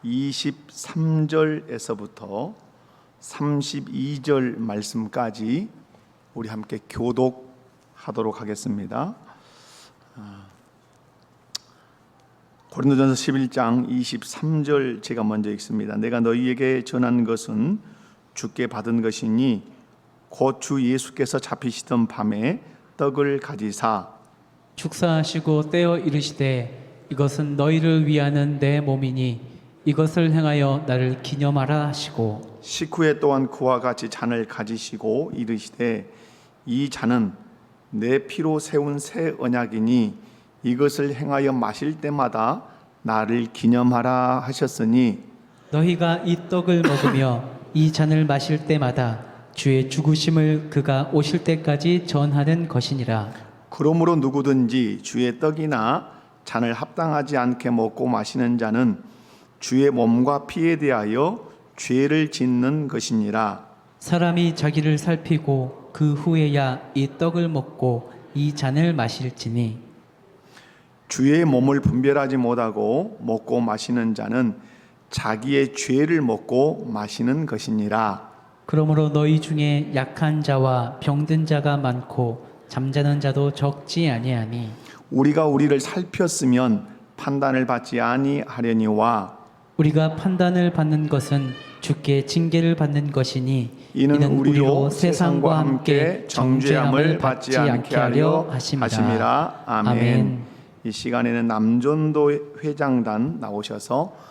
23절에서부터 32절 말씀까지 우리 함께 교독하도록 하겠습니다. 고린도전서 11장 23절 제가 먼저 읽습니다. 내가 너희에게 전한 것은 주께 받은 것이니 곧 주 예수께서 잡히시던 밤에 떡을 가지사 축사하시고 떼어 이르시되 이것은 너희를 위하는 내 몸이니 이것을 행하여 나를 기념하라 하시고 식후에 또한 그와 같이 잔을 가지시고 이르시되 이 잔은 내 피로 세운 새 언약이니 이것을 행하여 마실 때마다 나를 기념하라 하셨으니 너희가 이 떡을 먹으며 이 잔을 마실 때마다 주의 죽으심을 그가 오실 때까지 전하는 것이니라. 그러므로 누구든지 주의 떡이나 잔을 합당하지 않게 먹고 마시는 자는 주의 몸과 피에 대하여 죄를 짓는 것이니라. 사람이 자기를 살피고 그 후에야 이 떡을 먹고 이 잔을 마실지니 주의 몸을 분별하지 못하고 먹고 마시는 자는 자기의 죄를 먹고 마시는 것이니라. 그러므로 너희 중에 약한 자와 병든 자가 많고 잠자는 자도 적지 아니하니 우리가 우리를 살폈으면 판단을 받지 아니하려니와 우리가 판단을 받는 것은 주께 징계를 받는 것이니 이는 우리로 세상과 함께 정죄함을 받지 않게 하려 하심이라. 아멘. 이 시간에는 남전도 회장단 나오셔서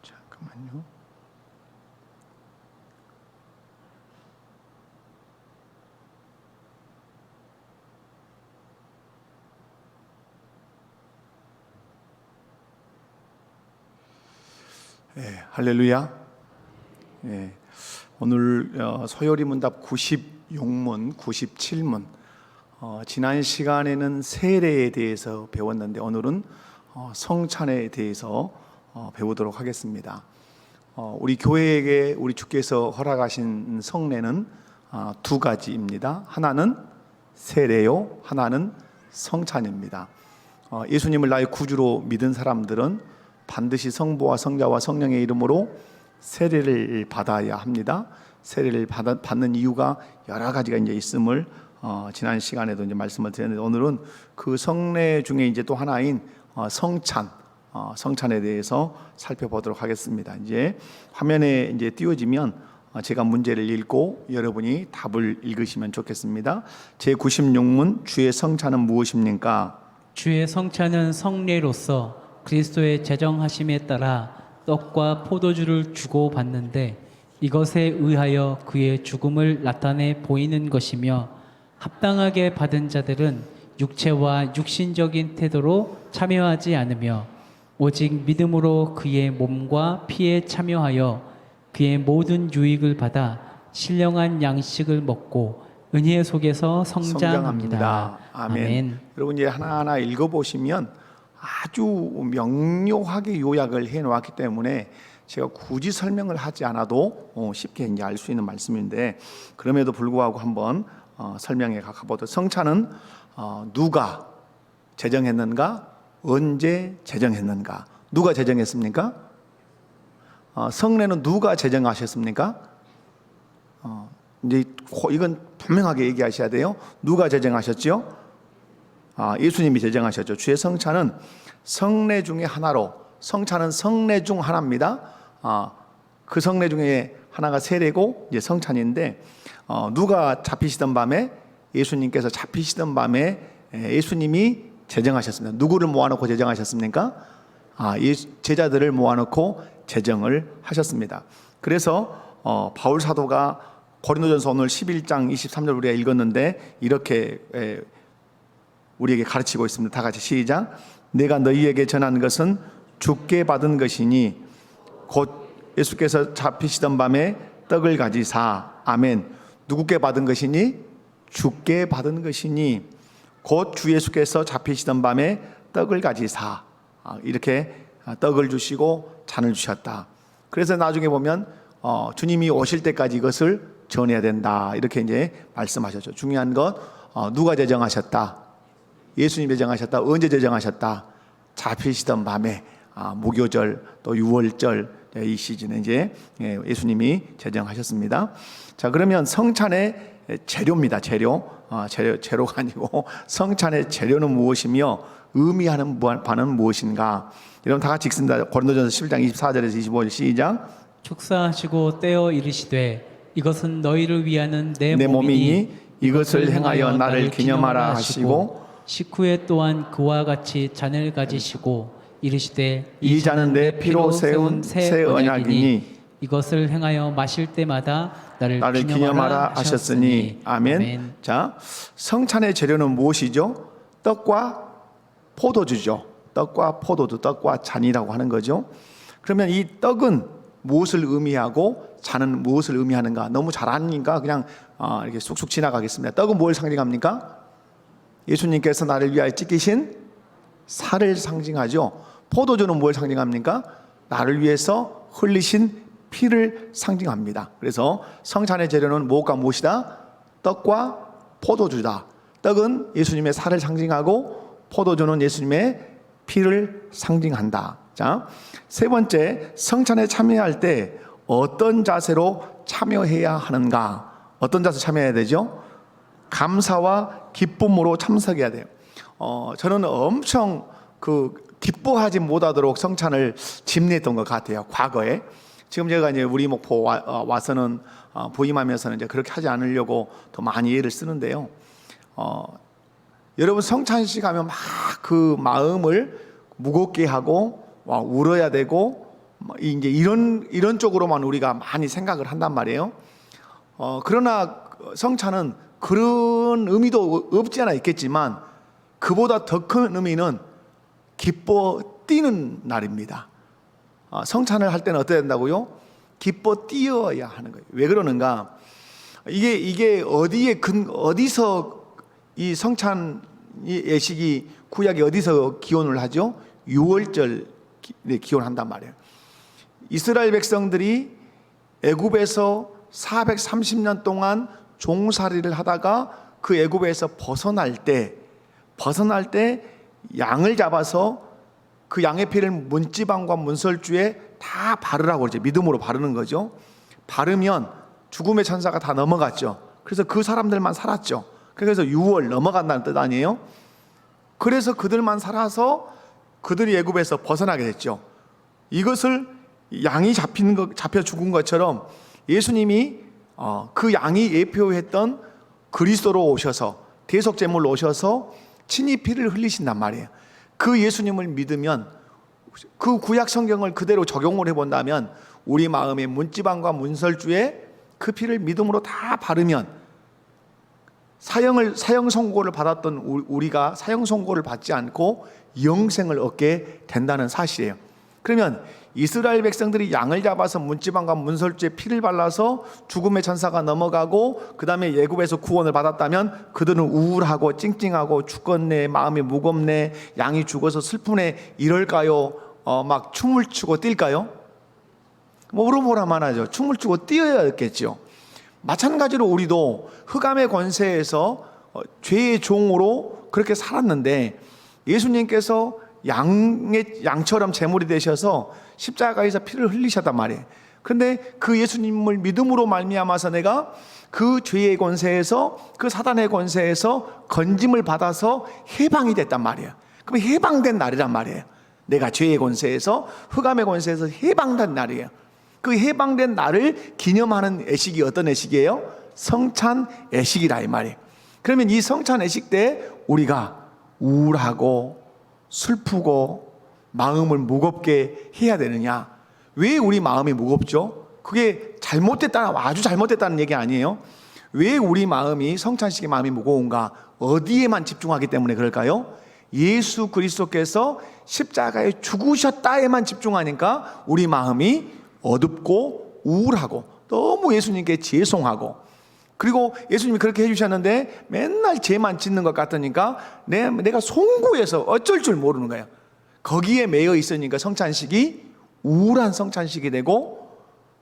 잠깐만요. 할렐루야. 오늘 서열이 문답 96문, 97문. 지난 시간에는 세례에 대해서 배웠는데 오늘은 성찬에 대해서 배우도록 하겠습니다. 우리 교회에게 우리 주께서 허락하신 성례는 두 가지입니다. 하나는 세례요, 하나는 성찬입니다. 예수님을 나의 구주로 믿은 사람들은 반드시 성부와 성자와 성령의 이름으로 세례를 받아야 합니다. 세례를 받는 이유가 여러 가지가 이제 있음을 지난 시간에도 이제 말씀을 드렸는데 오늘은 그 성례 중에 이제 또 하나인 성찬에 대해서 살펴보도록 하겠습니다. 이제 화면에 이제 띄워지면 제가 문제를 읽고 여러분이 답을 읽으시면 좋겠습니다. 제 96문 주의 성찬은 무엇입니까? 주의 성찬은 성례로서 그리스도의 제정하심에 따라 떡과 포도주를 주고 받는데 이것에 의하여 그의 죽음을 나타내 보이는 것이며 합당하게 받은 자들은 육체와 육신적인 태도로 참여하지 않으며 오직 믿음으로 그의 몸과 피에 참여하여 그의 모든 유익을 받아 신령한 양식을 먹고 은혜 속에서 성장합니다. 아멘. 여러분 이제 하나하나 읽어보시면 아주 명료하게 요약을 해놓았기 때문에 제가 굳이 설명을 하지 않아도 쉽게 이제 알 수 있는 말씀인데 그럼에도 불구하고 한번 설명해 가보도록. 성찬은 누가 제정했는가? 언제 제정했는가? 누가 제정했습니까? 성례는 누가 제정하셨습니까? 이제 이건 분명하게 얘기하셔야 돼요. 누가 제정하셨죠? 예수님이 제정하셨죠. 주의 성찬은 성례 중에 하나로, 성찬은 성례 중 하나입니다. 그 성례 중에 하나가 세례고 이제 성찬인데 누가 잡히시던 밤에 예수님께서 잡히시던 밤에 예수님이 제정하셨습니다. 누구를 모아놓고 제정하셨습니까? 제자들을 모아놓고 제정을 하셨습니다. 그래서 바울 사도가 고린도전서 오늘 11장 23절 우리가 읽었는데 이렇게 우리에게 가르치고 있습니다. 다 같이 시작. 내가 너희에게 전한 것은 주께 받은 것이니 곧 예수께서 잡히시던 밤에 떡을 가지사. 아멘. 누구께 받은 것이니? 주께 받은 것이니 곧 주 예수께서 잡히시던 밤에 떡을 가지사 이렇게 떡을 주시고 잔을 주셨다. 그래서 나중에 보면 주님이 오실 때까지 이것을 전해야 된다 이렇게 이제 말씀하셨죠. 중요한 것 누가 제정하셨다? 예수님이 제정하셨다. 언제 제정하셨다? 잡히시던 밤에 무교절 또 유월절 이 시즌에 이제 예수님이 제정하셨습니다. 자, 그러면 성찬의 재료입니다. 재료가 아니고 성찬의 재료는 무엇이며 의미하는 바는 무엇인가? 여러분 다 같이 읽습니다. 고린도전서 11장 24절에서 25절 시작. 축사하시고 떼어 이르시되 이것은 너희를 위하는 내 내 몸이니 몸이니 이것을 행하여 나를 기념하라 하시고 식후에 또한 그와 같이 잔을 가지시고 이르시되 이 잔은 내 피로 세운 새 언약이니 이것을 행하여 마실 때마다 나를 기념하라 하셨으니 아멘. 자, 성찬의 재료는 무엇이죠? 떡과 포도주죠. 떡과 포도주, 떡과 잔이라고 하는 거죠. 그러면 이 떡은 무엇을 의미하고 잔은 무엇을 의미하는가? 너무 잘 아니까 그냥 이렇게 쑥쑥 지나가겠습니다. 떡은 뭘 상징합니까? 예수님께서 나를 위하여 찢기신 살을 상징하죠. 포도주는 뭘 상징합니까? 나를 위해서 흘리신 피를 상징합니다. 그래서 성찬의 재료는 무엇과 무엇이다? 떡과 포도주다. 떡은 예수님의 살을 상징하고 포도주는 예수님의 피를 상징한다. 자, 세 번째, 성찬에 참여할 때 어떤 자세로 참여해야 하는가? 어떤 자세로 참여해야 되죠? 감사와 기쁨으로 참석해야 돼요. 저는 엄청 기뻐하지 못하도록 성찬을 집례했던 것 같아요. 과거에. 지금 제가 이제 우리 목포 와서는 부임하면서는 이제 그렇게 하지 않으려고 더 많이 애를 쓰는데요. 여러분 성찬식 하면 막 그 마음을 무겁게 하고 울어야 되고 이제 이런 쪽으로만 우리가 많이 생각을 한단 말이에요. 그러나 성찬은 그런 의미도 없지 않아 있겠지만 그보다 더 큰 의미는 기뻐 뛰는 날입니다. 성찬을 할 때는 어떻게 된다고요? 기뻐 뛰어야 하는 거예요. 왜 그러는가? 이게 어디서 이 성찬 예식이 구약이 어디서 기원을 하죠? 유월절 기원한단 말이에요. 이스라엘 백성들이 애굽에서 430년 동안 종살이를 하다가 그 애굽에서 벗어날 때 양을 잡아서 그 양의 피를 문지방과 문설주에 다 바르라고 그러죠. 믿음으로 바르는 거죠. 바르면 죽음의 천사가 다 넘어갔죠. 그래서 그 사람들만 살았죠. 그래서 6월 넘어간다는 뜻 아니에요? 그래서 그들만 살아서 그들이 애굽에서 벗어나게 됐죠. 이것을 양이 잡혀 죽은 것처럼 예수님이 그 양이 예표했던 그리스도로 오셔서 대속제물로 오셔서 친히 피를 흘리신단 말이에요. 그 예수님을 믿으면 그 구약 성경을 그대로 적용을 해본다면 우리 마음의 문지방과 문설주에 그 피를 믿음으로 다 바르면 사형 선고를 받았던 우리가 사형 선고를 받지 않고 영생을 얻게 된다는 사실이에요. 그러면 이스라엘 백성들이 양을 잡아서 문지방과 문설주에 피를 발라서 죽음의 천사가 넘어가고 그 다음에 애굽에서 구원을 받았다면 그들은 우울하고 찡찡하고 죽겠네, 마음이 무겁네, 양이 죽어서 슬프네 이럴까요? 막 춤을 추고 뛸까요? 물어보라만 하죠. 춤을 추고 뛰어야겠죠. 마찬가지로 우리도 흑암의 권세에서 죄의 종으로 그렇게 살았는데 예수님께서 양처럼 제물이 되셔서 십자가에서 피를 흘리셨단 말이에요. 그런데 그 예수님을 믿음으로 말미암아서 내가 그 죄의 권세에서 그 사단의 권세에서 건짐을 받아서 해방이 됐단 말이에요. 그럼 해방된 날이란 말이에요. 내가 죄의 권세에서 흑암의 권세에서 해방된 날이에요. 그 해방된 날을 기념하는 애식이 어떤 애식이에요? 성찬 애식이라 이 말이에요. 그러면 이 성찬 애식 때 우리가 우울하고 슬프고 마음을 무겁게 해야 되느냐? 왜 우리 마음이 무겁죠? 그게 아주 잘못됐다는 얘기 아니에요. 왜 우리 마음이 성찬식의 마음이 무거운가? 어디에만 집중하기 때문에 그럴까요? 예수 그리스도께서 십자가에 죽으셨다에만 집중하니까 우리 마음이 어둡고 우울하고 너무 예수님께 죄송하고 그리고 예수님이 그렇게 해주셨는데 맨날 죄만 짓는 것 같으니까 내가 송구해서 어쩔 줄 모르는 거예요. 거기에 매여 있으니까 성찬식이 우울한 성찬식이 되고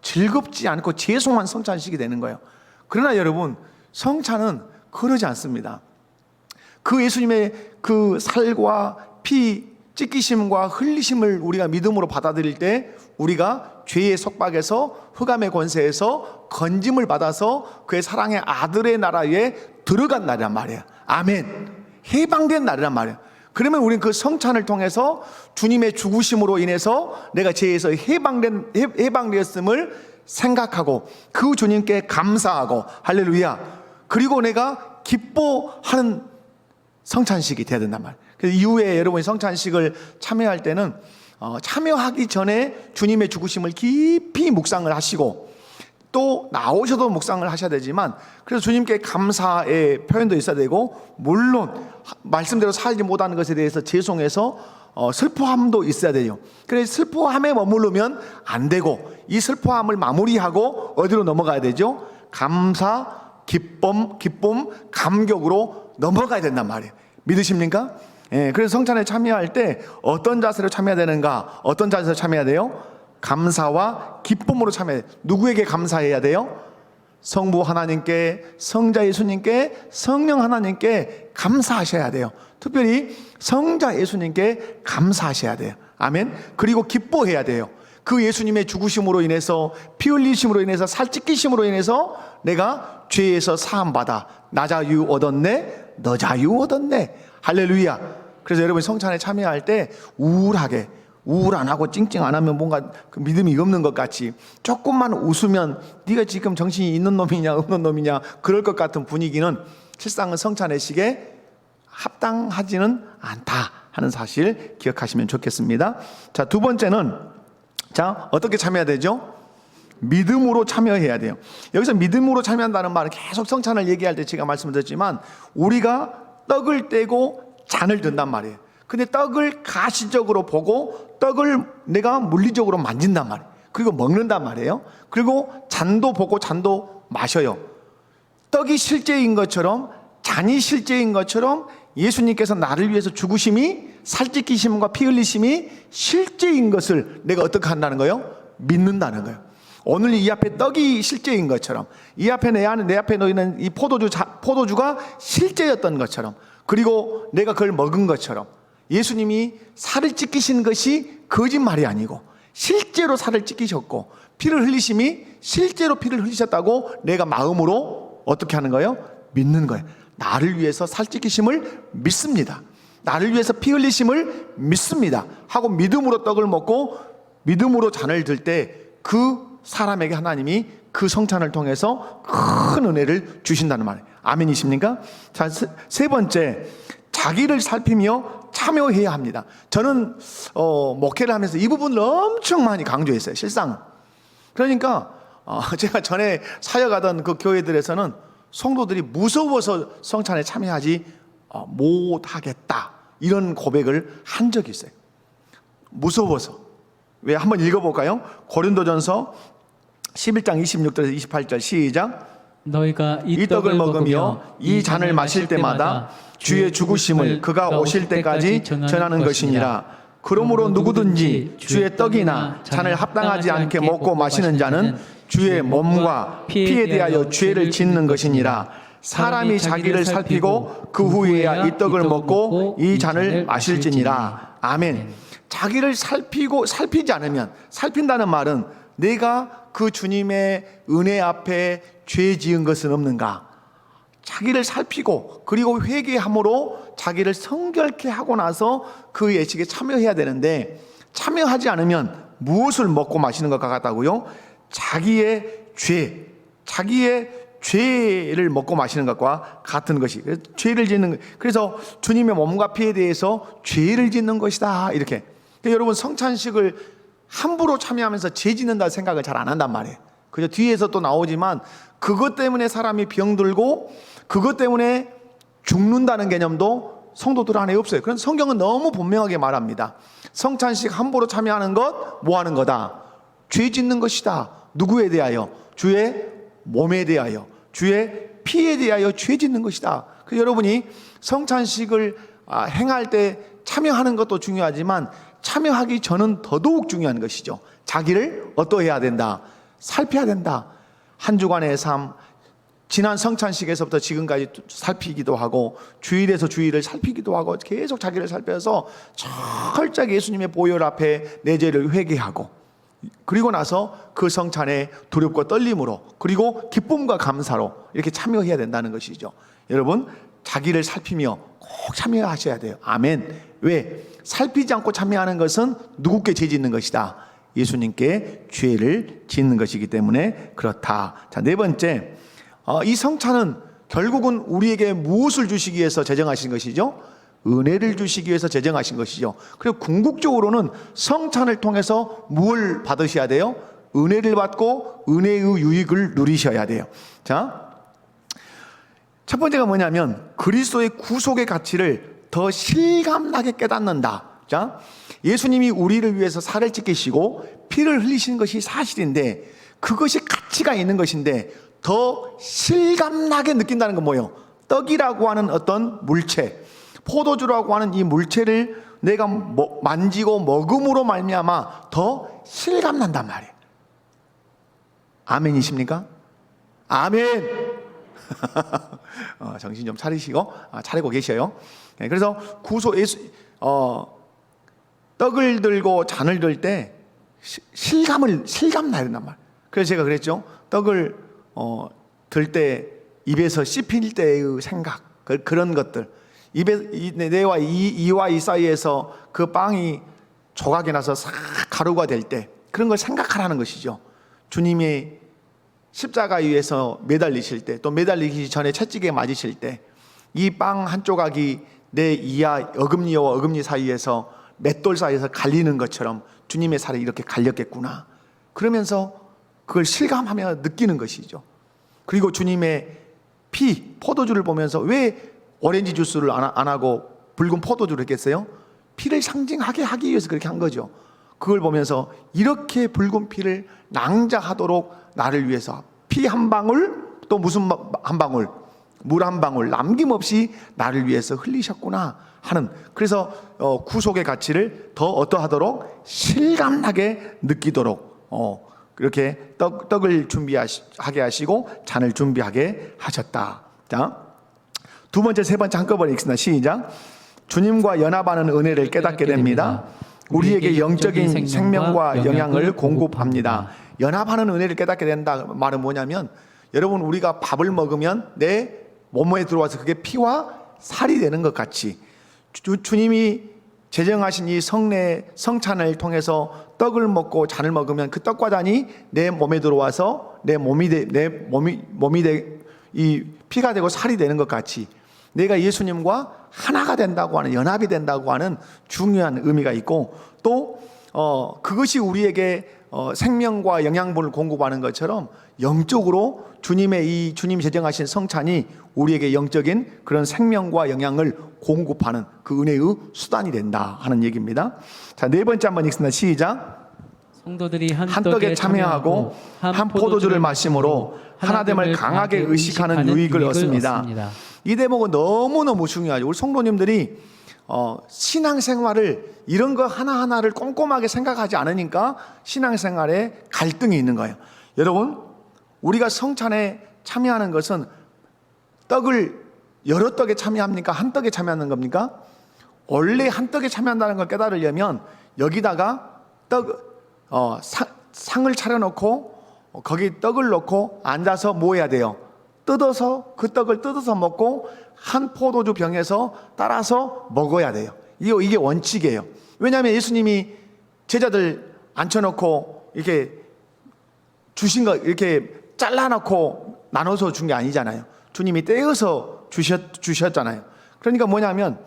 즐겁지 않고 죄송한 성찬식이 되는 거예요. 그러나 여러분, 성찬은 그러지 않습니다. 그 예수님의 그 살과 피 찢기심과 흘리심을 우리가 믿음으로 받아들일 때 우리가 죄의 속박에서 흑암의 권세에서 건짐을 받아서 그의 사랑의 아들의 나라에 들어간 날이란 말이에요. 아멘. 해방된 날이란 말이에요. 그러면 우리는 그 성찬을 통해서 주님의 죽으심으로 인해서 내가 죄에서 해방되었음을 생각하고 그 주님께 감사하고, 할렐루야, 그리고 내가 기뻐하는 성찬식이 되어야 된단 말이에요. 그래서 이후에 여러분이 성찬식을 참여할 때는 참여하기 전에 주님의 죽으심을 깊이 묵상을 하시고 또 나오셔도 묵상을 하셔야 되지만, 그래서 주님께 감사의 표현도 있어야 되고, 물론 말씀대로 살지 못하는 것에 대해서 죄송해서 슬퍼함도 있어야 돼요. 그래서 슬퍼함에 머무르면 안 되고 이 슬퍼함을 마무리하고 어디로 넘어가야 되죠? 감사, 기쁨, 감격으로 넘어가야 된단 말이에요. 믿으십니까? 예, 그래서 성찬에 참여할 때 어떤 자세로 참여해야 되는가? 어떤 자세로 참여해야 돼요? 감사와 기쁨으로 참여해야 돼요. 누구에게 감사해야 돼요? 성부 하나님께, 성자 예수님께, 성령 하나님께 감사하셔야 돼요. 특별히 성자 예수님께 감사하셔야 돼요. 아멘. 그리고 기뻐해야 돼요. 그 예수님의 죽으심으로 인해서, 피 흘리심으로 인해서, 살 찢기심으로 인해서 내가 죄에서 사함받아 나 자유 얻었네, 너 자유 얻었네. 할렐루야. 그래서 여러분 성찬에 참여할 때 우울 안 하고 찡찡 안 하면 뭔가 그 믿음이 없는 것 같이, 조금만 웃으면 네가 지금 정신이 있는 놈이냐 없는 놈이냐 그럴 것 같은 분위기는 실상은 성찬의식에 합당하지는 않다 하는 사실 기억하시면 좋겠습니다. 자, 두 번째는, 자, 어떻게 참여해야 되죠? 믿음으로 참여해야 돼요. 여기서 믿음으로 참여한다는 말은 계속 성찬을 얘기할 때 제가 말씀드렸지만 우리가 떡을 떼고 잔을 든단 말이에요. 근데 떡을 가시적으로 보고 떡을 내가 물리적으로 만진단 말이에요. 그리고 먹는단 말이에요. 그리고 잔도 보고 잔도 마셔요. 떡이 실제인 것처럼, 잔이 실제인 것처럼 예수님께서 나를 위해서 죽으심이, 살찢기심과 피 흘리심이 실제인 것을 내가 어떻게 한다는 거예요? 믿는다는 거예요. 오늘 이 앞에 떡이 실제인 것처럼, 이 앞에 내 앞에 놓이는 이 포도주가 실제였던 것처럼, 그리고 내가 그걸 먹은 것처럼 예수님이 살을 찢기신 것이 거짓말이 아니고 실제로 살을 찢기셨고 피를 흘리심이 실제로 피를 흘리셨다고 내가 마음으로 어떻게 하는 거예요? 믿는 거예요. 나를 위해서 살 찢기심을 믿습니다. 나를 위해서 피 흘리심을 믿습니다 하고 믿음으로 떡을 먹고 믿음으로 잔을 들 때 그 사람에게 하나님이 그 성찬을 통해서 큰 은혜를 주신다는 말이에요. 아멘이십니까? 자, 세 번째, 자기를 살피며 참여해야 합니다. 저는 목회를 하면서 이 부분을 엄청 많이 강조했어요. 실상. 그러니까 제가 전에 사역하던 그 교회들에서는 성도들이 무서워서 성찬에 참여하지 못하겠다 이런 고백을 한 적이 있어요. 무서워서. 왜? 한번 읽어볼까요? 고린도전서 11장 26절에서 28절 시작. 너희가 이 떡을 먹으며 이 잔을 마실 때마다 주의 죽으심을 그가 오실 때까지 전하는 것이니라. 그러므로 누구든지 주의 떡이나 잔을 합당하지 않게 먹고 마시는 자는 주의 몸과 피에 대하여 죄를 짓는 것이니라. 사람이 자기를 살피고 그 후에야 이 떡을 먹고 이 잔을 마실지니라. 아멘. 자기를 살피지 않으면, 살핀다는 말은 내가 그 주님의 은혜 앞에 죄 지은 것은 없는가, 자기를 살피고 그리고 회개함으로 자기를 성결케 하고 나서 그 예식에 참여해야 되는데, 참여하지 않으면 무엇을 먹고 마시는 것과 같다고요? 자기의 죄를 먹고 마시는 것과 같은 것이, 죄를 짓는, 그래서 주님의 몸과 피에 대해서 죄를 짓는 것이다 이렇게. 그러니까 여러분 성찬식을 함부로 참여하면서 죄 짓는다 생각을 잘 안 한단 말이에요. 그저 뒤에서 또 나오지만 그것 때문에 사람이 병들고 그것 때문에 죽는다는 개념도 성도들 안에 없어요. 그런 성경은 너무 분명하게 말합니다. 성찬식 함부로 참여하는 것 뭐 하는 거다? 죄 짓는 것이다. 누구에 대하여? 주의 몸에 대하여, 주의 피에 대하여 죄 짓는 것이다. 그래서 여러분이 성찬식을 행할 때 참여하는 것도 중요하지만 참여하기 전은 더더욱 중요한 것이죠. 자기를 어떠해야 된다? 살펴야 된다. 한 주간의 삶, 지난 성찬식에서부터 지금까지 살피기도 하고 주일에서 주일을 살피기도 하고 계속 자기를 살펴서 철저하게 예수님의 보혈 앞에 내 죄를 회개하고 그리고 나서 그 성찬에 두렵고 떨림으로 그리고 기쁨과 감사로 이렇게 참여해야 된다는 것이죠. 여러분 자기를 살피며 꼭 참여하셔야 돼요. 아멘. 왜? 살피지 않고 참여하는 것은 누구께 죄 짓는 것이다? 예수님께 죄를 짓는 것이기 때문에 그렇다. 자, 네 번째, 이 성찬은 결국은 우리에게 무엇을 주시기 위해서 제정하신 것이죠? 은혜를 주시기 위해서 제정하신 것이죠. 그리고 궁극적으로는 성찬을 통해서 무엇을 받으셔야 돼요? 은혜를 받고 은혜의 유익을 누리셔야 돼요. 자, 첫 번째가 뭐냐면 그리스도의 구속의 가치를 더 실감나게 깨닫는다. 자, 예수님이 우리를 위해서 살을 찢기시고 피를 흘리시는 것이 사실인데 그것이 가치가 있는 것인데 더 실감나게 느낀다는 건 뭐예요? 떡이라고 하는 어떤 물체, 포도주라고 하는 이 물체를 내가 만지고 먹음으로 말미암아 더 실감난단 말이에요. 아멘이십니까? 아멘. 정신 좀 차리시고 차리고 계셔요. 그래서 떡을 들고 잔을 들 때 실감 나야 된단 말이에요. 그래서 제가 그랬죠. 떡을 들 때 입에서 씹힐 때의 생각, 그런 것들, 내와 이와 이 사이에서 그 빵이 조각이 나서 싹 가루가 될 때 그런 걸 생각하라는 것이죠. 주님의 십자가 위에서 매달리실 때, 또 매달리기 전에 채찍에 맞으실 때 이 빵 한 조각이 내 이하 어금니와 어금니 사이에서 맷돌 사이에서 갈리는 것처럼 주님의 살이 이렇게 갈렸겠구나. 그러면서 그걸 실감하며 느끼는 것이죠. 그리고 주님의 피, 포도주를 보면서 왜 오렌지 주스를 안 하고 붉은 포도주를 했겠어요? 피를 상징하게 하기 위해서 그렇게 한 거죠. 그걸 보면서 이렇게 붉은 피를 낭자하도록 나를 위해서 피 한 방울, 또 무슨 한 방울, 물 한 방울 남김없이 나를 위해서 흘리셨구나 하는, 그래서 구속의 가치를 더 어떠하도록 실감나게 느끼도록 그렇게 떡을 준비하게 하시고 잔을 준비하게 하셨다. 자, 두 번째, 세 번째 한꺼번에 읽습니다. 시작. 주님과 연합하는 은혜를 깨닫게 됩니다. 우리에게 영적인 생명과 영양을 공급합니다. 연합하는 은혜를 깨닫게 된다 말은 뭐냐면, 여러분 우리가 밥을 먹으면 내 몸에 들어와서 그게 피와 살이 되는 것 같이 주님이 제정하신 이 성찬을 통해서 떡을 먹고 잔을 먹으면 그 떡과 잔이 내 몸에 들어와서 내 몸이 이 피가 되고 살이 되는 것 같이 내가 예수님과 하나가 된다고 하는, 연합이 된다고 하는 중요한 의미가 있고, 또 그것이 우리에게 생명과 영양분을 공급하는 것처럼 영적으로 주님이 제정하신 성찬이 우리에게 영적인 그런 생명과 영양을 공급하는 그 은혜의 수단이 된다 하는 얘기입니다. 자, 네 번째 한번 읽습니다. 시작. 성도들이 한 떡에 참여하고 한 포도주를 마심으로 하나됨을 강하게 의식하는 유익을 얻습니다. 이 대목은 너무너무 중요하죠. 우리 성도님들이 신앙생활을 이런 거 하나하나를 꼼꼼하게 생각하지 않으니까 신앙생활에 갈등이 있는 거예요. 여러분, 우리가 성찬에 참여하는 것은 떡을 여러 떡에 참여합니까? 한 떡에 참여하는 겁니까? 원래 한 떡에 참여한다는 걸 깨달으려면 여기다가 상을 차려놓고 거기 떡을 넣고 앉아서 뭐 해야 돼요? 그 떡을 뜯어서 먹고 한 포도주 병에서 따라서 먹어야 돼요. 이게 원칙이에요. 왜냐하면 예수님이 제자들 앉혀놓고 이렇게 주신 거 이렇게 잘라놓고 나눠서 준 게 아니잖아요. 주님이 떼어서 주셨잖아요. 그러니까 뭐냐면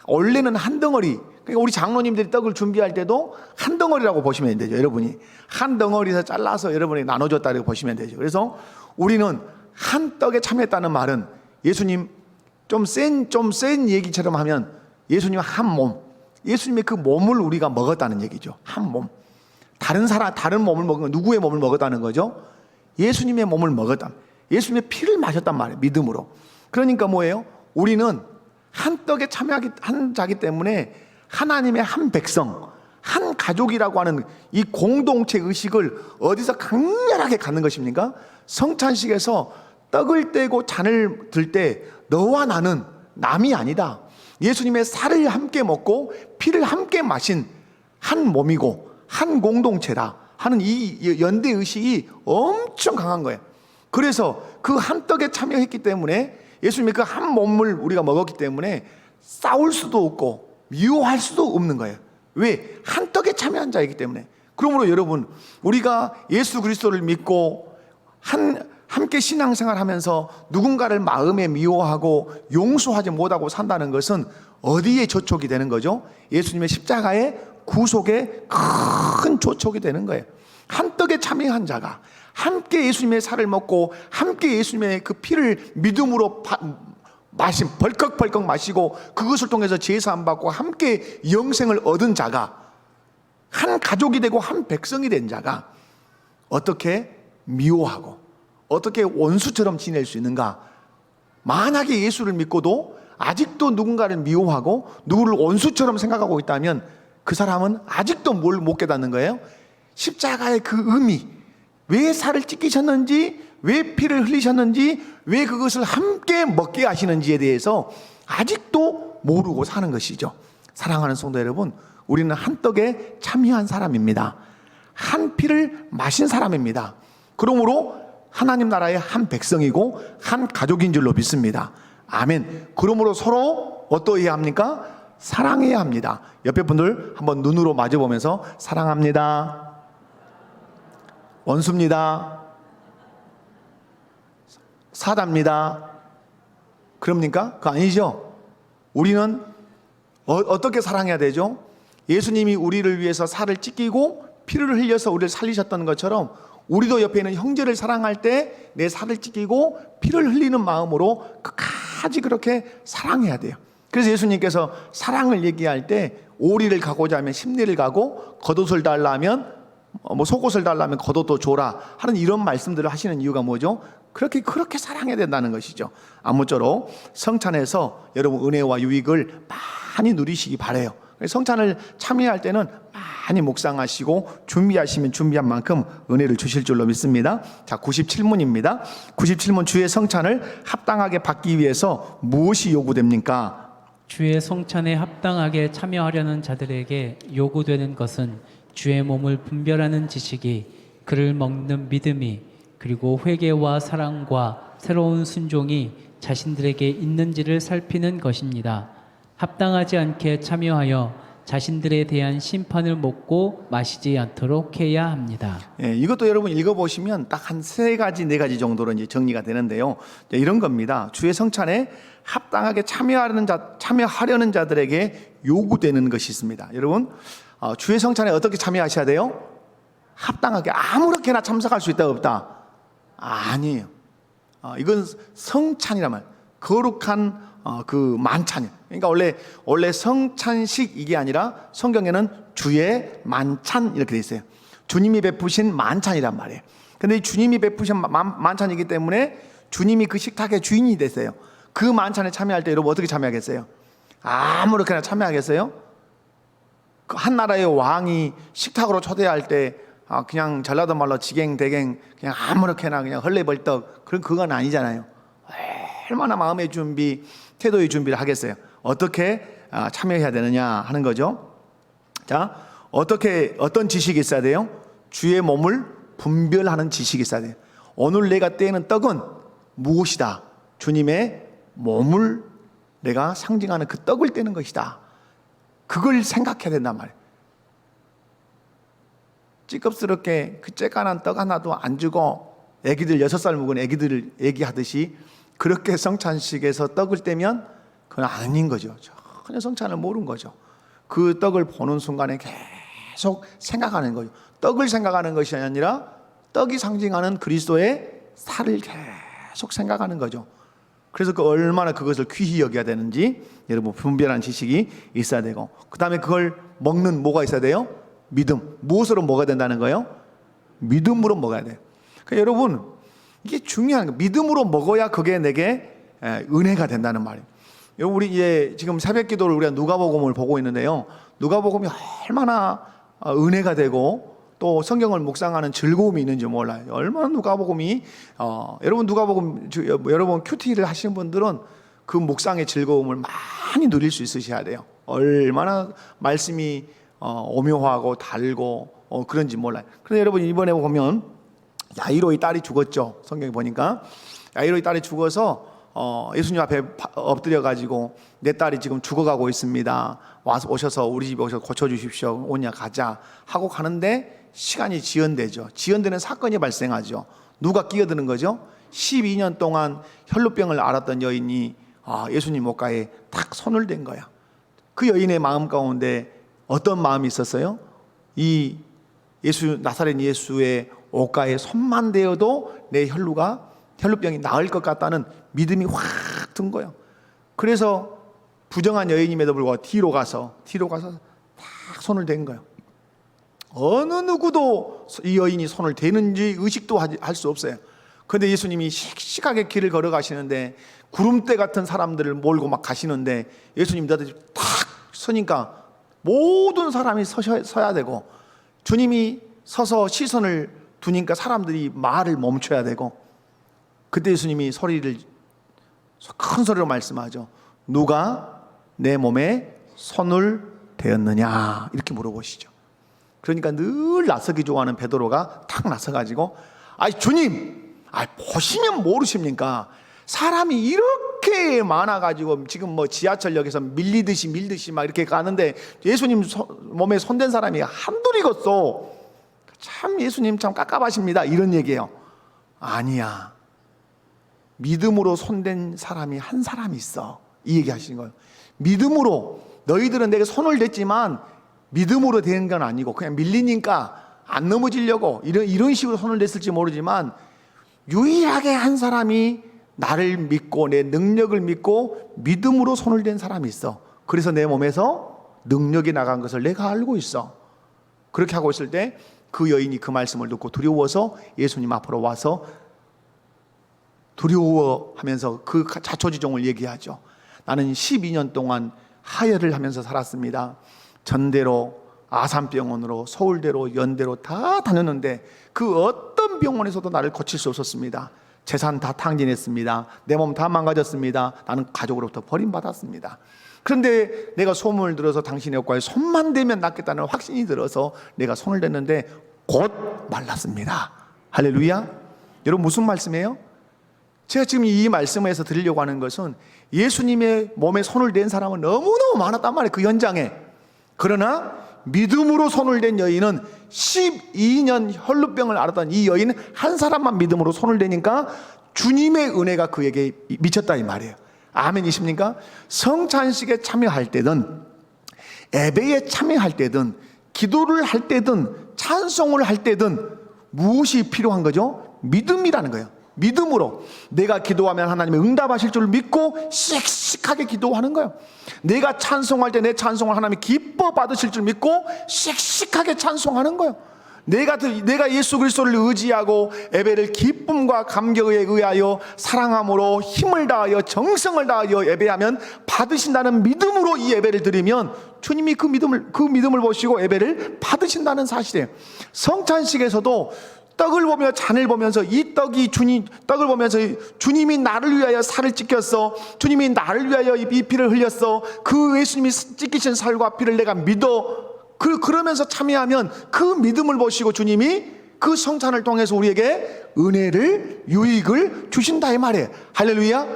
원래는 한 덩어리, 그러니까 우리 장로님들이 떡을 준비할 때도 한 덩어리라고 보시면 되죠. 여러분이 한 덩어리에서 잘라서 여러분이 나눠줬다고 보시면 되죠. 그래서 우리는 한 떡에 참여했다는 말은 예수님 좀 센 얘기처럼 하면 예수님 한 몸, 예수님의 그 몸을 우리가 먹었다는 얘기죠. 한 몸. 다른 몸을 먹은 건 누구의 몸을 먹었다는 거죠? 예수님의 몸을 먹었다. 예수님의 피를 마셨단 말이에요. 믿음으로. 그러니까 뭐예요? 우리는 한 떡에 한 자기 때문에 하나님의 한 백성, 한 가족이라고 하는 이 공동체 의식을 어디서 강렬하게 갖는 것입니까? 성찬식에서 떡을 떼고 잔을 들 때 너와 나는 남이 아니다. 예수님의 살을 함께 먹고 피를 함께 마신 한 몸이고 한 공동체다 하는 이 연대 의식이 엄청 강한 거예요. 그래서 그 한 떡에 참여했기 때문에 예수님의 그 한 몸을 우리가 먹었기 때문에 싸울 수도 없고 미워할 수도 없는 거예요. 왜? 한 떡에 참여한 자이기 때문에. 그러므로 여러분, 우리가 예수 그리스도를 믿고 함께 신앙생활하면서 누군가를 마음에 미워하고 용서하지 못하고 산다는 것은 어디에 저촉이 되는 거죠? 예수님의 십자가의 구속에 큰 저촉이 되는 거예요. 한 떡에 참여한 자가 함께 예수님의 살을 먹고 함께 예수님의 그 피를 믿음으로 벌컥벌컥 마시고 그것을 통해서 제사함 받고 함께 영생을 얻은 자가, 한 가족이 되고 한 백성이 된 자가 어떻게 미워하고 어떻게 원수처럼 지낼 수 있는가? 만약에 예수를 믿고도 아직도 누군가를 미워하고 누구를 원수처럼 생각하고 있다면 그 사람은 아직도 뭘 못 깨닫는 거예요? 십자가의 그 의미, 왜 살을 찢기셨는지, 왜 피를 흘리셨는지, 왜 그것을 함께 먹게 하시는지에 대해서 아직도 모르고 사는 것이죠. 사랑하는 성도 여러분, 우리는 한 떡에 참여한 사람입니다. 한 피를 마신 사람입니다. 그러므로 하나님 나라의 한 백성이고 한 가족인 줄로 믿습니다. 아멘. 그러므로 서로 어떠해야 합니까? 사랑해야 합니다. 옆에 분들 한번 눈으로 마주보면서 사랑합니다, 원수입니다, 사자입니다, 그럽니까? 그거 아니죠. 우리는 어떻게 사랑해야 되죠? 예수님이 우리를 위해서 살을 찢기고 피를 흘려서 우리를 살리셨던 것처럼 우리도 옆에 있는 형제를 사랑할 때 내 살을 찢기고 피를 흘리는 마음으로 끝까지 그렇게 사랑해야 돼요. 그래서 예수님께서 사랑을 얘기할 때 오리를 가고자 하면 십리를 가고 겉옷을 달라면 속옷을 달라면 겉옷도 줘라 하는 이런 말씀들을 하시는 이유가 뭐죠? 그렇게 사랑해야 된다는 것이죠. 아무쪼록 성찬에서 여러분 은혜와 유익을 많이 누리시기 바라요. 성찬을 참여할 때는 많이 묵상하시고 준비하시면 준비한 만큼 은혜를 주실 줄로 믿습니다. 자, 97문입니다. 97문, 주의 성찬을 합당하게 받기 위해서 무엇이 요구됩니까? 주의 성찬에 합당하게 참여하려는 자들에게 요구되는 것은 주의 몸을 분별하는 지식이, 그를 먹는 믿음이, 그리고 회개와 사랑과 새로운 순종이 자신들에게 있는지를 살피는 것입니다. 합당하지 않게 참여하여 자신들에 대한 심판을 먹고 마시지 않도록 해야 합니다. 예, 이것도 여러분 읽어보시면 딱 한 3가지, 4가지 정도로 이제 정리가 되는데요. 이런 겁니다. 주의 성찬에 합당하게 참여하려는 자들에게 요구되는 것이 있습니다. 여러분, 주의 성찬에 어떻게 참여하셔야 돼요? 합당하게 아무렇게나 참석할 수 있다 없다? 아니에요. 이건 성찬이란 말, 거룩한 그 만찬. 그러니까 원래 성찬식 이게 아니라 성경에는 주의 만찬 이렇게 돼 있어요. 주님이 베푸신 만찬이란 말이에요. 근데 이 주님이 베푸신 만찬이기 때문에 주님이 그 식탁의 주인이 됐어요. 그 만찬에 참여할 때 여러분 어떻게 참여하겠어요? 아무렇게나 참여하겠어요? 한 나라의 왕이 식탁으로 초대할 때 그냥 전라도 말로 지갱대갱 그냥 아무렇게나 그냥 헐레벌떡 그건 아니잖아요. 얼마나 마음의 준비, 태도의 준비를 하겠어요. 어떻게 참여해야 되느냐 하는 거죠. 자, 어떤 지식이 있어야 돼요? 주의 몸을 분별하는 지식이 있어야 돼요. 오늘 내가 떼는 떡은 무엇이다? 주님의 몸을 내가 상징하는 그 떡을 떼는 것이다. 그걸 생각해야 된단 말이에요. 찌껍스럽게 그 쬐깐한 떡 하나도 안 주고 애기들 6살 먹은 애기들을 얘기하듯이 그렇게 성찬식에서 떡을 떼면 그건 아닌 거죠. 전혀 성찬을 모르는 거죠. 그 떡을 보는 순간에 계속 생각하는 거죠. 떡을 생각하는 것이 아니라 떡이 상징하는 그리스도의 살을 계속 생각하는 거죠. 그래서 얼마나 그것을 귀히 여겨야 되는지 여러분 분별한 지식이 있어야 되고, 그 다음에 그걸 먹는 뭐가 있어야 돼요? 믿음. 무엇으로 먹어야 된다는 거예요? 믿음으로 먹어야 돼요. 그러니까 여러분, 이게 중요한 거예요. 믿음으로 먹어야 그게 내게 은혜가 된다는 말이에요. 우리 지금 새벽 기도를 우리가 누가복음을 보고 있는데요. 누가복음이 얼마나 은혜가 되고 또 성경을 묵상하는 즐거움이 있는지 몰라요. 얼마나 누가복음이 여러분 누가복음 여러분 큐티를 하시는 분들은 그 묵상의 즐거움을 많이 누릴 수 있으셔야 돼요. 얼마나 말씀이 오묘하고 달고 그런지 몰라요. 그런데 여러분 이번에 보면 야이로의 딸이 죽었죠. 성경에 보니까 야이로의 딸이 죽어서 예수님 앞에 엎드려 가지고 내 딸이 지금 죽어가고 있습니다. 와서 오셔서 우리 집에 오셔서 고쳐주십시오. 오냐 가자 하고 가는데 시간이 지연되죠. 지연되는 사건이 발생하죠. 누가 끼어드는 거죠? 12년 동안 혈루병을 앓았던 여인이 예수님 옷가에 탁 손을 댄 거야. 그 여인의 마음 가운데 어떤 마음이 있었어요? 이 나사렛 예수의 옷가에 손만 대어도 내 혈루병이 나을 것 같다는 믿음이 확 든 거예요. 그래서 부정한 여인임에도 불구하고 뒤로 가서 딱 손을 댄 거예요. 어느 누구도 이 여인이 손을 대는지 의식도 할 수 없어요. 그런데 예수님이 씩씩하게 길을 걸어가시는데 구름대 같은 사람들을 몰고 막 가시는데 예수님 딱 서니까 모든 사람이 서야 되고, 주님이 서서 시선을 두니까 사람들이 말을 멈춰야 되고, 그때 예수님이 큰 소리로 말씀하죠. 누가 내 몸에 손을 대었느냐 이렇게 물어보시죠. 그러니까 늘 나서기 좋아하는 베드로가 탁 나서가지고 주님, 보시면 모르십니까? 사람이 이렇게 많아가지고 지금 지하철역에서 밀듯이 막 이렇게 가는데 예수님 몸에 손댄 사람이 한둘이겠소. 참 예수님 참 깝깝하십니다. 이런 얘기예요. 아니야, 믿음으로 손댄 사람이 한 사람이 있어. 이 얘기 하시는 거예요. 믿음으로, 너희들은 내게 손을 댔지만 믿음으로 된 건 아니고 그냥 밀리니까 안 넘어지려고 이런 식으로 손을 댔을지 모르지만 유일하게 한 사람이 나를 믿고 내 능력을 믿고 믿음으로 손을 댄 사람이 있어. 그래서 내 몸에서 능력이 나간 것을 내가 알고 있어. 그렇게 하고 있을 때 그 여인이 그 말씀을 듣고 두려워서 예수님 앞으로 와서 두려워하면서 그 자초지종을 얘기하죠. 나는 12년 동안 하혈을 하면서 살았습니다. 전대로, 아산병원으로, 서울대로, 연대로 다 다녔는데 그 어떤 병원에서도 나를 고칠 수 없었습니다. 재산 다 탕진했습니다. 내 몸 다 망가졌습니다. 나는 가족으로부터 버림받았습니다. 그런데 내가 소문을 들어서 당신의 옷가에 손만 대면 낫겠다는 확신이 들어서 내가 손을 댔는데 곧 말랐습니다. 할렐루야. 여러분 무슨 말씀이에요? 제가 지금 이 말씀에서 드리려고 하는 것은 예수님의 몸에 손을 댄 사람은 너무너무 많았단 말이에요. 그 현장에. 그러나 믿음으로 손을 댄 여인은 12년 혈루병을 앓았던 이 여인 한 사람만 믿음으로 손을 대니까 주님의 은혜가 그에게 미쳤다 이 말이에요. 아멘이십니까? 성찬식에 참여할 때든 예배에 참여할 때든 기도를 할 때든 찬송을 할 때든 무엇이 필요한 거죠? 믿음이라는 거예요. 믿음으로 내가 기도하면 하나님이 응답하실 줄 믿고 씩씩하게 기도하는 거예요. 내가 찬송할 때 내 찬송을 하나님이 기뻐 받으실 줄 믿고 씩씩하게 찬송하는 거예요. 내가 예수 그리스도를 의지하고 예배를 기쁨과 감격에 의하여 사랑함으로 힘을 다하여 정성을 다하여 예배하면 받으신다는 믿음으로 이 예배를 드리면 주님이 그 믿음을 보시고 예배를 받으신다는 사실이에요. 성찬식에서도 떡을 보며 잔을 보면서 이 떡이 떡을 보면서 주님이 나를 위하여 살을 찢겼어. 주님이 나를 위하여 이 피를 흘렸어. 그 예수님이 찢기신 살과 피를 내가 믿어. 그러면서 참여하면 그 믿음을 보시고 주님이 그 성찬을 통해서 우리에게 은혜를, 유익을 주신다 이 말이에요. 할렐루야.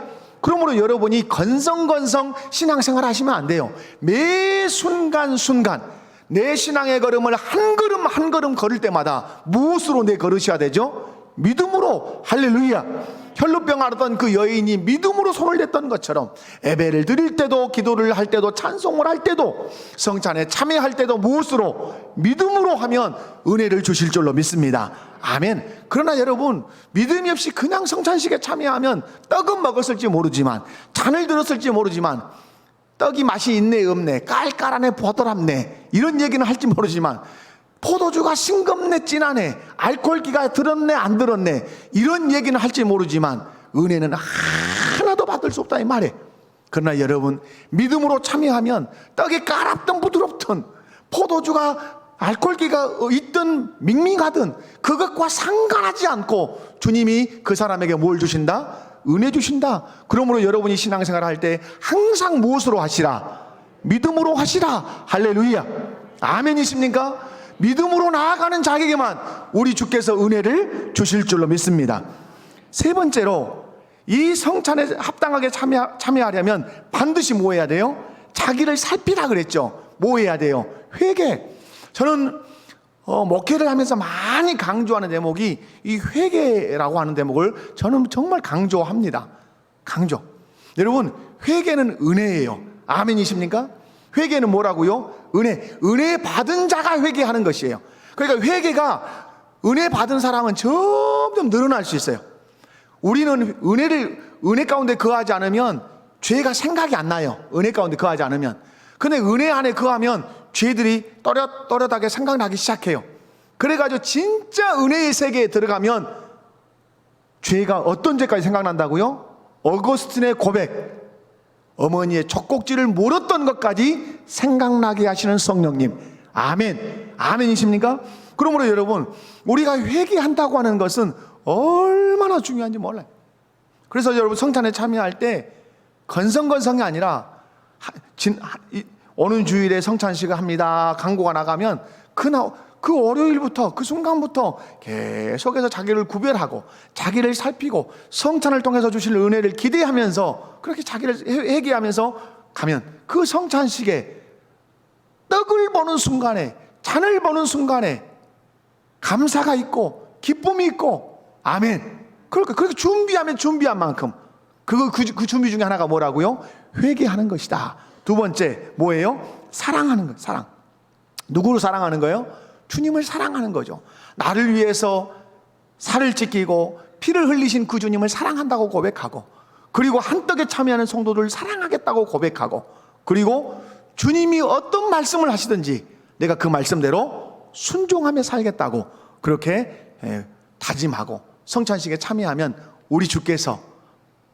그러므로 여러분이 건성건성 신앙생활 하시면 안 돼요. 매 순간순간 내 신앙의 걸음을 한 걸음 한 걸음 걸을 때마다 무엇으로 내 걸으셔야 되죠? 믿음으로. 할렐루야. 혈루병 앓았던 그 여인이 믿음으로 손을 댔던 것처럼 예배를 드릴 때도, 기도를 할 때도, 찬송을 할 때도, 성찬에 참여할 때도 무엇으로? 믿음으로 하면 은혜를 주실 줄로 믿습니다. 아멘. 그러나 여러분, 믿음이 없이 그냥 성찬식에 참여하면 떡은 먹었을지 모르지만, 잔을 들었을지 모르지만, 떡이 맛이 있네 없네, 깔깔하네 보드랍네, 이런 얘기는 할지 모르지만 포도주가 싱겁네 진하네, 알코올기가 들었네 안 들었네, 이런 얘기는 할지 모르지만 은혜는 하나도 받을 수 없다 이 말이에요. 그러나 여러분, 믿음으로 참여하면 떡이 까랍던 부드럽던, 포도주가 알코올기가 있든 밍밍하든 그것과 상관하지 않고 주님이 그 사람에게 뭘 주신다? 은혜 주신다. 그러므로 여러분이 신앙생활 할 때 항상 무엇으로 하시라? 믿음으로 하시라. 할렐루야. 아멘이십니까? 믿음으로 나아가는 자에게만 우리 주께서 은혜를 주실 줄로 믿습니다. 세 번째로, 이 성찬에 합당하게 참여하려면 반드시 뭐 해야 돼요? 자기를 살피라 그랬죠. 뭐 해야 돼요? 회개. 저는 목회를 하면서 많이 강조하는 대목이 이 회개라고 하는 대목을 저는 정말 강조합니다. 강조. 여러분, 회개는 은혜예요. 아멘이십니까? 회개는 뭐라고요? 은혜 받은 자가 회개하는 것이에요. 그러니까 회개가 은혜 받은 사람은 점점 늘어날 수 있어요. 우리는 은혜 가운데 거하지 않으면 죄가 생각이 안 나요. 은혜 가운데 거하지 않으면. 근데 은혜 안에 거하면 죄들이 또렷하게 생각나기 시작해요. 그래가지고 진짜 은혜의 세계에 들어가면 죄가 어떤 죄까지 생각난다고요? 어거스틴의 고백, 어머니의 젖꼭지를 물었던 것까지 생각나게 하시는 성령님. 아멘. 아멘이십니까? 그러므로 여러분, 우리가 회개한다고 하는 것은 얼마나 중요한지 몰라요. 그래서 여러분, 성찬에 참여할 때 건성건성이 아니라 어느 주일에 성찬식을 합니다 광고가 나가면 그 월요일부터, 그 순간부터 계속해서 자기를 구별하고 자기를 살피고 성찬을 통해서 주실 은혜를 기대하면서 그렇게 자기를 회개하면서 가면 그 성찬식에 떡을 보는 순간에, 잔을 보는 순간에 감사가 있고 기쁨이 있고, 아멘. 그렇게 준비하면 준비한 만큼 그 준비 중에 하나가 뭐라고요? 회개하는 것이다. 두 번째 뭐예요? 사랑하는 것. 사랑. 누구를 사랑하는 거예요? 주님을 사랑하는 거죠. 나를 위해서 살을 찢기고 피를 흘리신 그 주님을 사랑한다고 고백하고, 그리고 한떡에 참여하는 성도들을 사랑하겠다고 고백하고, 그리고 주님이 어떤 말씀을 하시든지 내가 그 말씀대로 순종하며 살겠다고 그렇게 다짐하고 성찬식에 참여하면 우리 주께서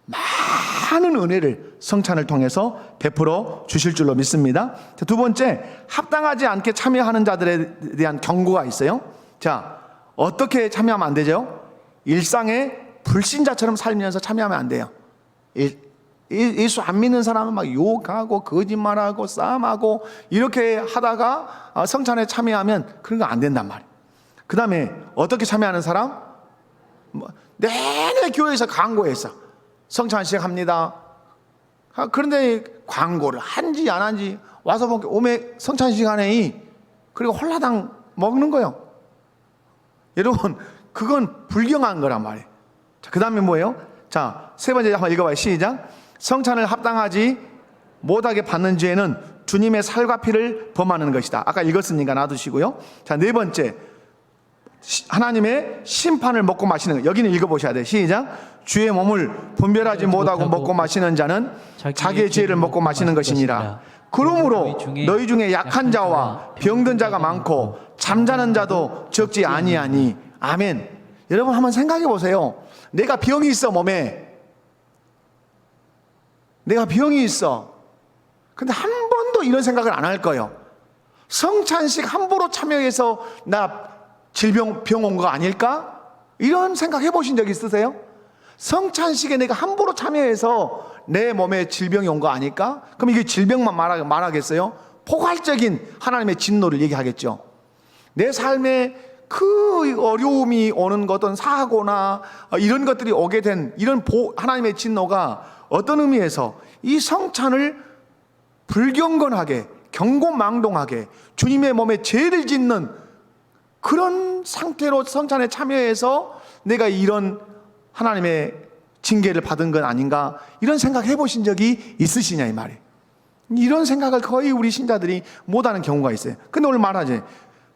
많은 은혜를 성찬을 통해서 베풀어 주실 줄로 믿습니다. 두 번째, 합당하지 않게 참여하는 자들에 대한 경고가 있어요. 자, 어떻게 참여하면 안 되죠? 일상에 불신자처럼 살면서 참여하면 안 돼요. 예수 안 믿는 사람은 막 욕하고 거짓말하고 싸움하고 이렇게 하다가 성찬에 참여하면 그런 거 안 된단 말이에요. 그 다음에 어떻게 참여하는 사람? 내내 교회에서 광고했어. 성찬 시작합니다. 그런데 광고를 한지 안 한지 와서 보니까 오메 성찬 시간에 그리고 홀라당 먹는 거예요. 여러분, 그건 불경한 거란 말이에요. 자, 그 다음에 뭐예요? 자, 세 번째 한번 읽어봐요. 시작. 성찬을 합당하지 못하게 받는 죄는 주님의 살과 피를 범하는 것이다. 아까 읽었으니까 놔두시고요. 자, 네 번째, 하나님의 심판을 먹고 마시는 것. 여기는 읽어보셔야 돼요. 시작. 주의 몸을 분별하지 못하고 먹고 마시는 자는 자기의 죄를 먹고 마시는 것이니라. 그러므로 너희 중에 약한 자와 병든 자가 많고 잠자는 자도 적지 아니하니. 아멘. 여러분 한번 생각해 보세요. 내가 병이 있어, 몸에. 내가 병이 있어. 근데 한 번도 이런 생각을 안 할 거예요. 성찬식 함부로 참여해서 나 병 온 거 아닐까? 이런 생각 해보신 적 있으세요? 성찬식에 내가 함부로 참여해서 내 몸에 질병이 온 거 아닐까? 그럼 이게 질병만 말하겠어요? 포괄적인 하나님의 진노를 얘기하겠죠. 내 삶에 그 어려움이 오는 것은 사고나 이런 것들이 오게 된 이런 하나님의 진노가 어떤 의미에서 이 성찬을 불경건하게 경고망동하게 주님의 몸에 죄를 짓는 그런 상태로 성찬에 참여해서 내가 이런 하나님의 징계를 받은 건 아닌가, 이런 생각 해보신 적이 있으시냐 이 말이에요. 이런 생각을 거의 우리 신자들이 못하는 경우가 있어요. 근데 오늘 말하지,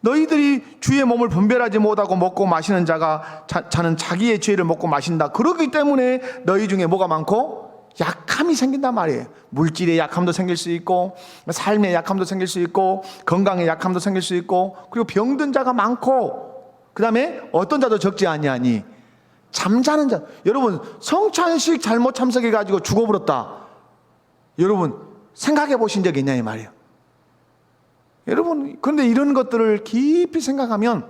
너희들이 주의 몸을 분별하지 못하고 먹고 마시는 자는 자기의 죄를 먹고 마신다. 그렇기 때문에 너희 중에 뭐가 많고 약함이 생긴단 말이에요. 물질의 약함도 생길 수 있고, 삶의 약함도 생길 수 있고, 건강의 약함도 생길 수 있고, 그리고 병든 자가 많고, 그 다음에 어떤 자도 적지 아니하니 잠자는 자. 여러분, 성찬식 잘못 참석해 가지고 죽어버렸다. 여러분 생각해 보신 적 있냐 이 말이에요. 여러분, 그런데 이런 것들을 깊이 생각하면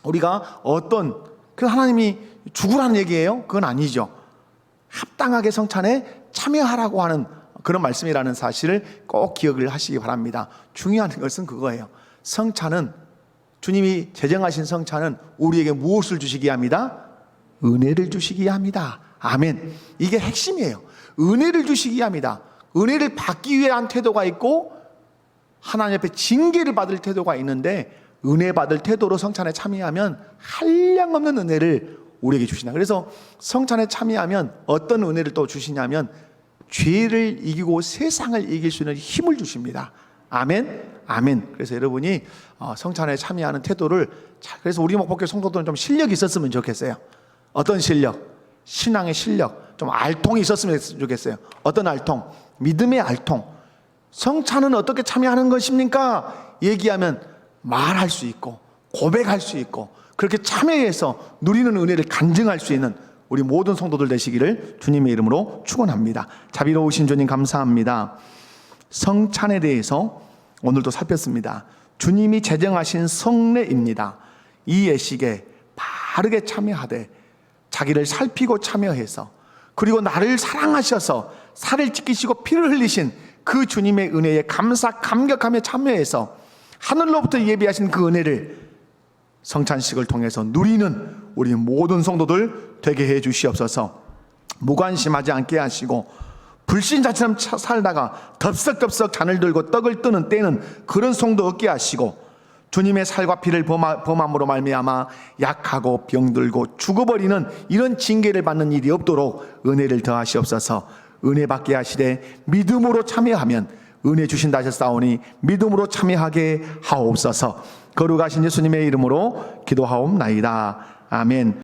우리가 어떤 그 하나님이 죽으라는 얘기예요? 그건 아니죠. 합당하게 성찬에 참여하라고 하는 그런 말씀이라는 사실을 꼭 기억을 하시기 바랍니다. 중요한 것은 그거예요. 성찬은, 주님이 제정하신 성찬은 우리에게 무엇을 주시기 합니다? 은혜를 주시기 합니다. 아멘. 이게 핵심이에요. 은혜를 주시기 합니다. 은혜를 받기 위한 태도가 있고 하나님 앞에 징계를 받을 태도가 있는데, 은혜 받을 태도로 성찬에 참여하면 한량없는 은혜를 우리에게 주시나. 그래서 성찬에 참여하면 어떤 은혜를 또 주시냐면 죄를 이기고 세상을 이길 수 있는 힘을 주십니다. 아멘. 아멘. 그래서 여러분이 성찬에 참여하는 태도를 그래서 우리 목복교 성도들은 좀 실력이 있었으면 좋겠어요. 어떤 실력? 신앙의 실력, 좀 알통이 있었으면 좋겠어요. 어떤 알통? 믿음의 알통. 성찬은 어떻게 참여하는 것입니까? 얘기하면 말할 수 있고 고백할 수 있고 그렇게 참여해서 누리는 은혜를 간증할 수 있는 우리 모든 성도들 되시기를 주님의 이름으로 축원합니다. 자비로우신 주님 감사합니다. 성찬에 대해서 오늘도 살폈습니다. 주님이 제정하신 성례입니다. 이 예식에 바르게 참여하되 자기를 살피고 참여해서, 그리고 나를 사랑하셔서 살을 찢기시고 피를 흘리신 그 주님의 은혜에 감격하며 참여해서 하늘로부터 예비하신 그 은혜를 성찬식을 통해서 누리는 우리 모든 성도들 되게 해 주시옵소서. 무관심하지 않게 하시고 불신자처럼 살다가 덥석덥석 잔을 들고 떡을 뜨는 때는 그런 성도 없게 하시고, 주님의 살과 피를 범함으로 말미암아 약하고 병들고 죽어버리는 이런 징계를 받는 일이 없도록 은혜를 더하시옵소서. 은혜 받게 하시되 믿음으로 참여하면 은혜 주신다 하셨사오니 믿음으로 참여하게 하옵소서. 거룩하신 예수님의 이름으로 기도하옵나이다. 아멘.